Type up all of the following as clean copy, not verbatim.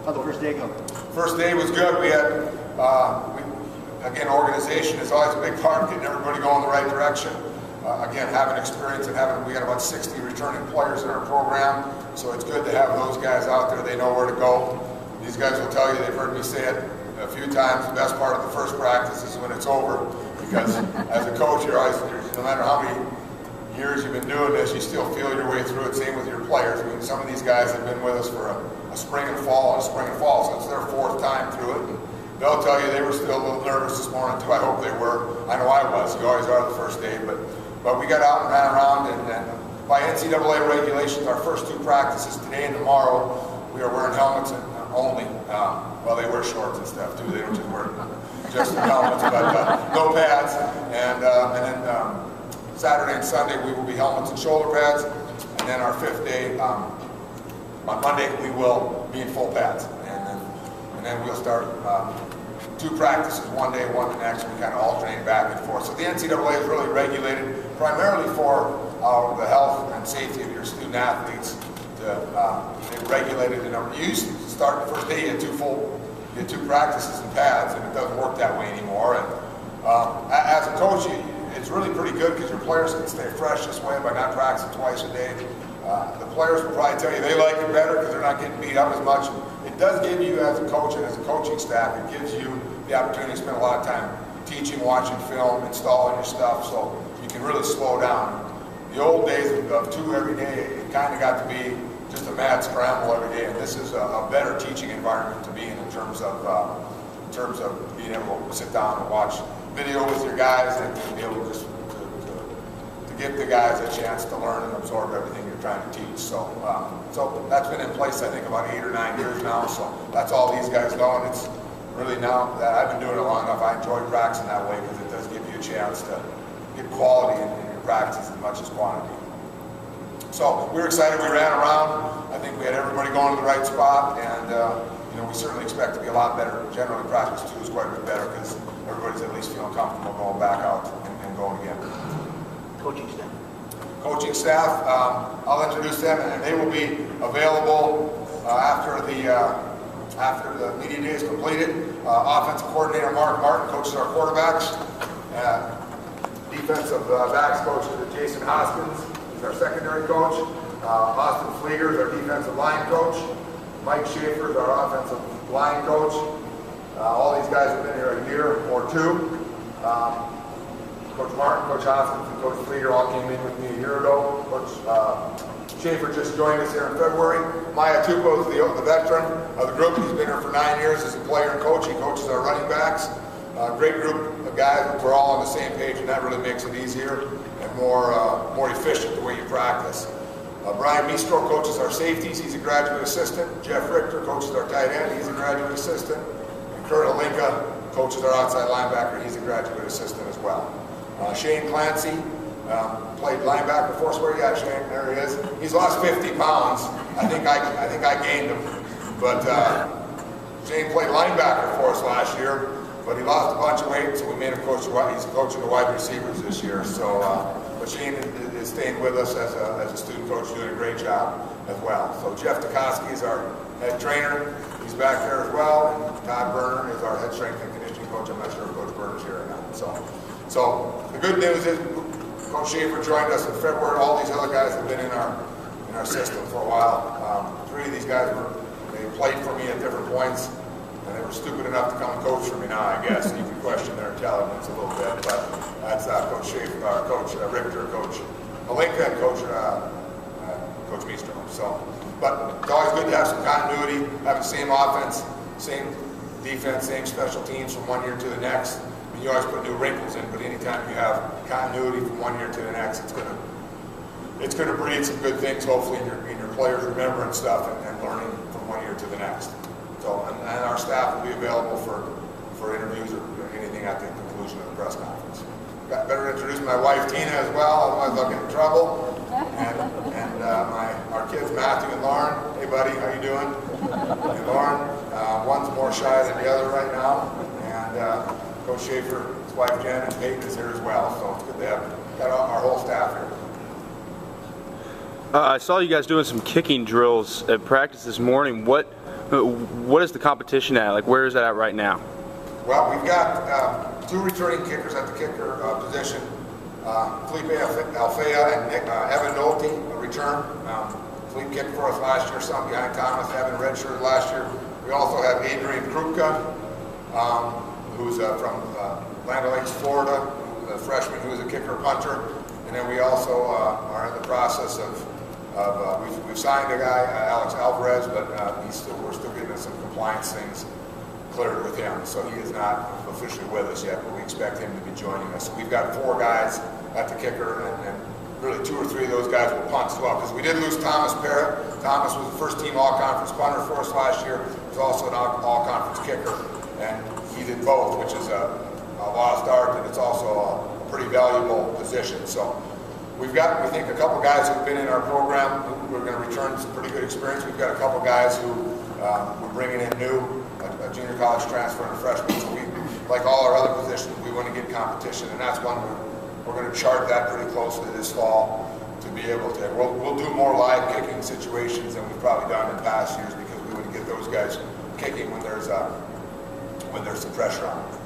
How'd the first day go? First day was good. We had, again, organization is always a big part, getting everybody going the right direction. Again, having experience and we got about 60 returning players in our program, so it's good to have those guys out there. They know where to go. These guys will tell you, they've heard me say it a few times, the best part of the first practice is when it's over, because as a coach, you're always, no matter how many years you've been doing this, you still feel your way through it. Same with your players. I mean, some of these guys have been with us for a spring and fall, so it's their fourth time through it. And they'll tell you they were still a little nervous this morning too. I hope they were. I know I was. You always are the first day, but we got out and ran around, and by NCAA regulations, our first two practices today and tomorrow, we are wearing helmets only. Well, they wear shorts and stuff too. They don't just wear just the helmets, but no pads. And then Saturday and Sunday we will be helmets and shoulder pads, and then our fifth day on Monday we will be in full pads, and then we'll start two practices one day, one the next. We kind of alternate back and forth. So the NCAA is really regulated primarily for the health and safety of your student athletes. They regulated the number. You used to start the first day, you had two practices and pads, and it doesn't work that way anymore. And as a coach, it's really pretty good because your players can stay fresh this way by not practicing twice a day. The players will probably tell you they like it better because they're not getting beat up as much. It does give you, as a coach and as a coaching staff, it gives you the opportunity to spend a lot of time teaching, watching film, installing your stuff, so you can really slow down. The old days of two every day, it kind of got to be just a mad scramble every day, and this is a better teaching environment to be in terms of being able to sit down and watch video with your guys and to be able to just to give the guys a chance to learn and absorb everything you're trying to teach. So that's been in place, I think, about 8 or 9 years now. So that's all these guys know, and it's really, now that I've been doing it long enough, I enjoy practicing that way because it does give you a chance to get quality in your practice as much as quantity. So we were excited. We ran around. I think we had everybody going to the right spot, and we certainly expect to be a lot better. Generally, practice 2 is quite a bit better because everybody's at least feeling comfortable going back out and going again. Coaching staff. Coaching staff, I'll introduce them, and they will be available after the media day is completed. Offensive coordinator Mark Martin coaches our quarterbacks. Defensive backs coach Jason Hoskins is our secondary coach. Austin Flieger is our defensive line coach. Mike Schaefer is our offensive line coach. All these guys have been here a year or two. Coach Martin, Coach Hoskins, and Coach Flieger all came in with me a year ago. Coach Schaefer just joined us here in February. Maya Tupo is the veteran of the group. He's been here for 9 years as a player and coach. He coaches our running backs. Great group of guys. We're all on the same page, and that really makes it easier and more efficient the way you practice. Brian Mistro coaches our safeties. He's a graduate assistant. Jeff Richter coaches our tight end. He's a graduate assistant. And Kurt Alinka coaches our outside linebacker. He's a graduate assistant as well. Shane Clancy played linebacker for us. Where you at, Shane? There he is. He's lost 50 pounds. I think I gained him. But Shane played linebacker for us last year, but he lost a bunch of weight, so we made him coach. He's coaching the wide receivers this year. So, but Shane is staying with us as a student coach, doing a great job as well. So Jeff Dukoski is our head trainer. He's back there as well. And Todd Berner is our head strength and conditioning coach. I'm not sure if Coach Berner's here or not. So the good news is Coach Schaefer joined us in February. All these other guys have been in our system for a while. 3 of these guys they played for me at different points, and they were stupid enough to come and coach for me now, I guess. So you can question their intelligence a little bit, but that's Coach Schaefer, Coach Richter, Coach Alinka, and Coach Mistro. So, but it's always good to have some continuity, have the same offense, same defense, same special teams from one year to the next. I mean, you always put new wrinkles in, but anytime you have continuity from one year to the next, it's going to breed some good things, hopefully, in your players remembering stuff and learning from one year to the next. So, and our staff will be available for interviews or anything at the conclusion of the press conference. Better introduce my wife Tina as well, otherwise I'll get in trouble. And our kids Matthew and Lauren. Hey buddy, how you doing? Hey Lauren, one's more shy than the other right now, and Coach Schaefer, his wife Jen, and Peyton is here as well. So it's good to have got our whole staff here. I saw you guys doing some kicking drills at practice this morning. What is the competition at? Like, where is that at right now? Well, we've got 2 returning kickers at the kicker position. Felipe Alfea and Evan Nolte return. Felipe kicked for us last year, some behind Thomas. Evan redshirted last year. We also have Adrian Krupka, who's from Land O'Lakes, Florida, the freshman who is a kicker punter. And then we also are in the process of we've signed a guy, Alex Alvarez, but we're still getting some compliance things cleared with him. So he is not officially with us yet, but we expect him to be joining us. So we've got 4 guys at the kicker, and really 2 or 3 of those guys will punt as well, because we did lose Thomas Parrott. Thomas was the first team all-conference punter for us last year. He was also an all-conference kicker, and he did both, which is a lost art, and it's also a pretty valuable position. So we've got, we think, a couple guys who've been in our program. We're going to return some pretty good experience. We've got a couple guys who we're bringing in new, a junior college transfer and a freshman. So we, like all our other positions, we want to get competition, and that's one we're going to chart that pretty closely this fall to be able to. We'll do more live kicking situations than we've probably done in past years, because we want to get those guys kicking when there's some pressure on them.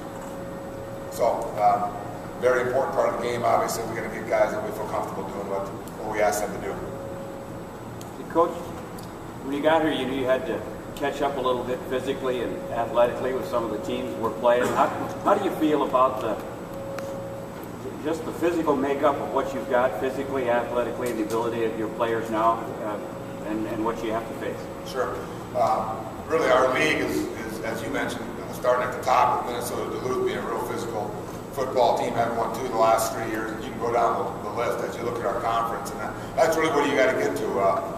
So very important part of the game. Obviously, we're going to get guys that we feel comfortable doing what we ask them to do. Coach, when you got here, you had to catch up a little bit physically and athletically with some of the teams we're playing. How do you feel about just the physical makeup of what you've got physically, athletically, and the ability of your players now, and what you have to face? Sure. Really, our league is, as you mentioned, starting at the top with Minnesota Duluth being a real physical football team, having won 2 of the last 3 years, and you can go down the list as you look at our conference, and that's really what you got to get to.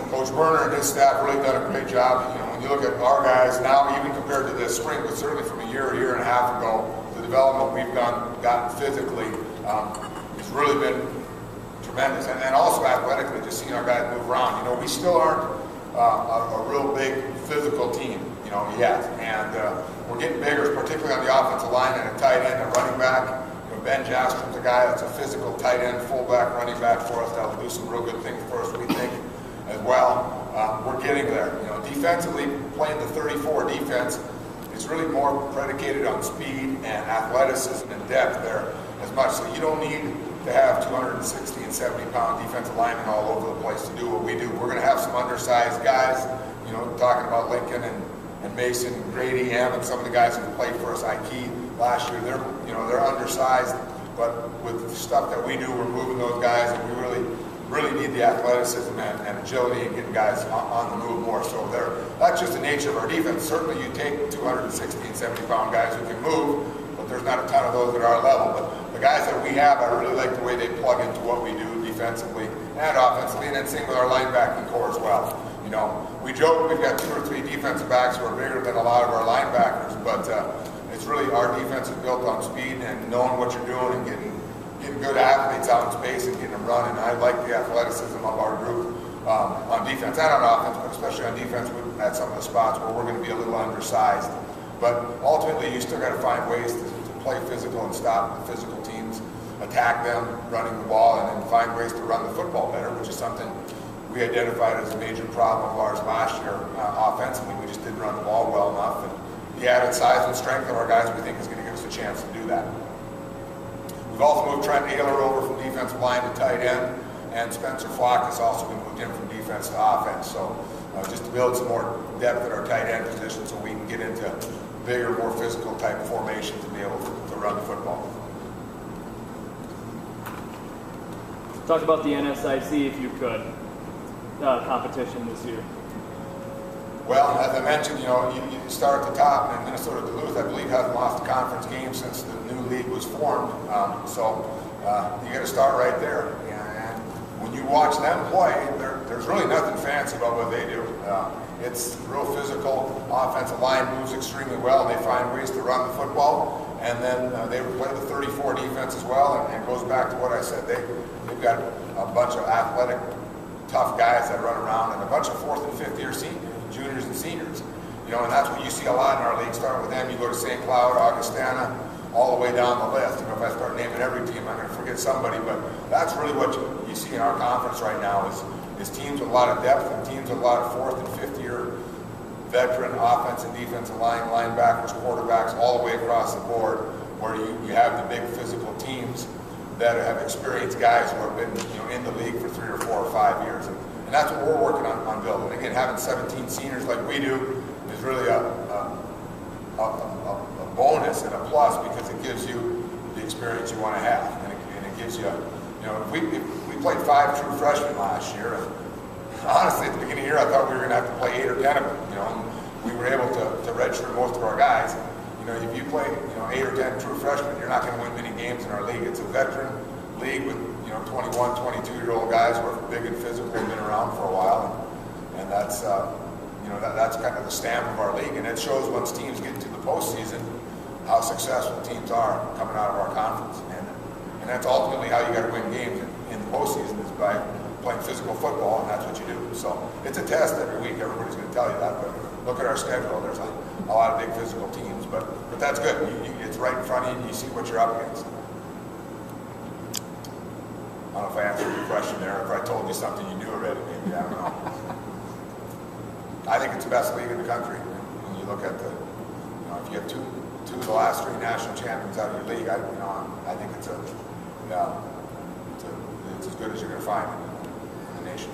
Coach Berner and his staff really done a great job. You know, when you look at our guys now, even compared to this spring, but certainly from a year and a half ago, the development we've gotten physically has really been tremendous, and also athletically, just seeing our guys move around. You know, we still aren't a real big physical team, you know, yet, and we're getting bigger, particularly on the offensive line and a tight end and running back. You know, Ben Jastrom's a guy that's a physical tight end, fullback, running back for us. That'll do some real good things for us, we think, as well. We're getting there. You know, defensively, playing the 34 defense, it's really more predicated on speed and athleticism and depth there as much. So you don't need to have 260 and 70-pound defensive linemen all over the place to do what we do. We're going to have some undersized guys, you know, talking about Lincoln and Mason, Grady, and some of the guys who played for us, Ike, last year. They're undersized, but with stuff that we do, we're moving those guys, and we really need the athleticism and agility and getting guys on the move more. So that's just the nature of our defense. Certainly you take 260 and 70-pound guys who can move, but there's not a ton of those at our level. But the guys that we have, I really like the way they plug into what we do defensively and offensively, and then same with our linebacking core as well. You know, we joke we've got 2 or 3 defensive backs who are bigger than a lot of our linebackers, but it's really our defense is built on speed and knowing what you're doing and getting good athletes out in space and getting them running. I like the athleticism of our group on defense and on offense, but especially on defense at some of the spots where we're going to be a little undersized. But ultimately, you still got to find ways to play physical and stop the physical teams, attack them, running the ball, and then find ways to run the football better, which is something we identified as a major problem of ours last year offensively. We just didn't run the ball well enough, and the added size and strength of our guys we think is going to give us a chance to do that. We've also moved Trent Ayler over from defensive line to tight end, and Spencer Flock has also been moved in from defense to offense. So just to build some more depth at our tight end position so we can get into bigger, more physical type formations and be able to run the football. Talk about the NSIC, if you could, competition this year. Well, as I mentioned, you know, you start at the top, and Minnesota Duluth, I believe, hasn't lost a conference game since the new league was formed. So you got to start right there. And when you watch them play, there's really nothing fancy about what they do. It's real physical. Offensive line moves extremely well. They find ways to run the football, and then they play the 34 defense as well. And it goes back to what I said. They've got a bunch of athletic, tough guys that run around, and a bunch of 4th and 5th year juniors and seniors. You know, and that's what you see a lot in our league. Starting with them, you go to St. Cloud, Augustana, all the way down the list. You know, if I start naming every team, I'm going to forget somebody, but that's really what you see in our conference right now is is teams with a lot of depth and teams with a lot of fourth and fifth year veteran offense and defensive line, linebackers, quarterbacks, all the way across the board, where you have the big physical teams that have experienced guys who have been in the league for 3 or 4 or 5 years. And that's what we're working on building. Again, having 17 seniors like we do is really a bonus and a plus, because it gives you the experience you want to have. And it gives you, if we played 5 true freshmen last year, and honestly, at the beginning of the year, I thought we were going to have to play 8 or 10 of them. And we were able to redshirt most of our guys. If you play 8 or 10 true freshmen, you're not going to win many games in our league. It's a veteran league with 21, 22-year-old guys who are big and physical and been around for a while, and that's that's kind of the stamp of our league. And it shows once teams get into the postseason how successful teams are coming out of our conference, and that's ultimately how you got to win games in the postseason, is by playing physical football, and that's what you do. So it's a test every week. Everybody's going to tell you that, but look at our schedule. There's a lot of big physical teams, but that's good. It's right in front of you, and you see what you're up against. I don't know if I answered your question there, or if I told you something you knew already, maybe, I don't know. I think it's the best league in the country. When you look at if you have two of the last 3 national champions out of your league, I think it's as good as you're going to find in the nation.